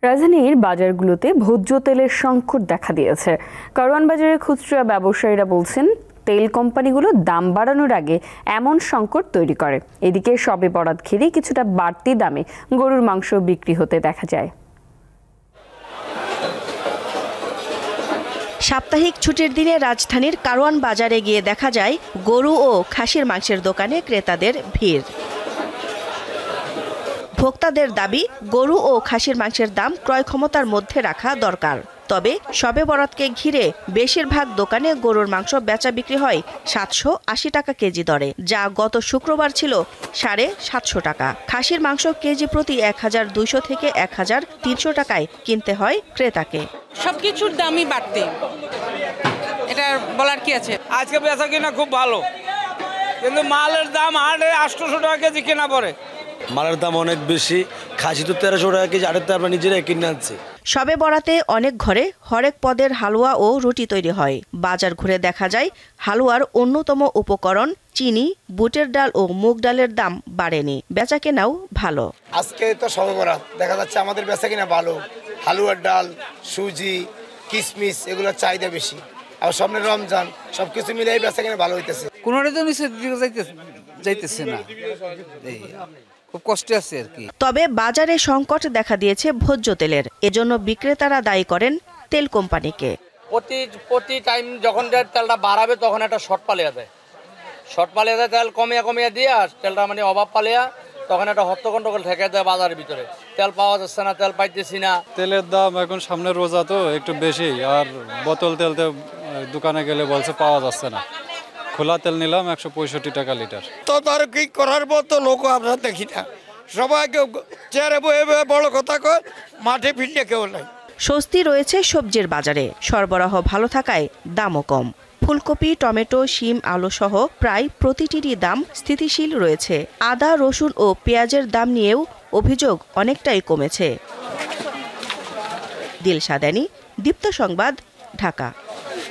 রাজধানীর বাজারগুলোতে ভোজ্য তেলের সংকট দেখা দিয়েছে। কারওয়ান বাজারের খুচরা ব্যবসায়ীরা বলছেন, তেল কোম্পানিগুলো দাম বাড়ানোর আগে এমন সংকট তৈরি করে। এদিকে শবে বরাত ঘিরে কিছুটা বাড়তি দামে গরুর মাংস বিক্রি হতে দেখা যায়। সাপ্তাহিক ছুটির দিনে রাজধানীর কারওয়ান বাজারে গিয়ে দেখা যায় গরু ও খাসির মাংসের দোকানে ক্রেতাদের ভিড়। ভোক্তাদের দাবি, গরু ও খাসির মাংসের দাম ক্রয় ক্ষমতার মধ্যে রাখা দরকার। তবে শবে বরাতকে ঘিরে বেশিরভাগ দোকানে গরুর মাংস বেচা বিক্রি হয় 780 টাকা কেজি দরে, যা গত শুক্রবার ছিল 750 টাকা। খাসির মাংস কেজি প্রতি 1200 থেকে 1300 টাকায় কিনতে হয় ক্রেতাকে। সবকিছুর দামই বাড়তি, এটা বলার কি আছে। আজকে বেচা কিনা খুব ভালো, কিন্তু মালের দাম 800 টাকা কেজি কেনা পড়ে। মালের দাম অনেক বেশি, খাসি তো 1300 টাকা কেজি, আড়ে তো আমরা নিজেরাই কিনে আনছি। শবে বরাতে অনেক ঘরে হরেক পদের হালুয়া ও রুটি তৈরি হয়। বাজার ঘুরে দেখা যায় হালুয়ার অন্যতম উপকরণ চিনি, বুটের ডাল ও মুগ ডালের দাম বাড়েনি, বেচা কেনাও ভালো। আজকে তো শবে বরাত, দেখা যাচ্ছে আমাদের বেচা কিনা ভালো। হালুয়ার ডাল, সুজি, কিশমিশ এগুলোর চাহিদা বেশি। আর সামনে রমজান, সবকিছু মিলিয়ে বেচা কিনা ভালো হইতেছে। কোনোটাই তো যাইতেছে না, খুব কষ্ট আছে আর কি। তবে বাজারে সংকট দেখা দিয়েছে ভোজ্য তেলের। এজন্য বিক্রেতারা দায়ী করেন তেল কোম্পানিকে। প্রতি টাইম যখন তেলটা বাড়াবে তখন একটা শর্ট পালিয়ে দেয়, তেল কমিয়া দিয়ে, আর তেলটা মানে অভাব পালিয়া তখন একটা হট্টগন্ডগোল ঠেকে দেয় বাজারের ভিতরে। তেল পাওয়া যাচ্ছে না, তেল পাইতেছি না। তেলের দাম এখন সামনে রোজা তো একটু বেশি, আর বোতল তেল তো দোকানে গেলে বলছে পাওয়া যাচ্ছে না। খোলা তেল নিলাম 165 টাকা লিটার। তো তার কি করার মতো লোক আমরা দেখি না, সবাইকে চেয়ারে বয়ে বড় কথা কয়, মাঠে ফিরলে কেউ নাই। স্বস্তি রয়েছে সবজির বাজারে, সরবরাহ ভালো থাকায় দামও কম। ফুলকপি, টমেটো, শিম, আলু সহ প্রায় প্রতিটিরই দাম স্থিতিশীল রয়েছে। আদা, রসুন ও পেঁয়াজের দাম নিয়েও অভিযোগ অনেকটাই কমেছে। দিলশাদানি, দীপ্ত সংবাদ, ঢাকা।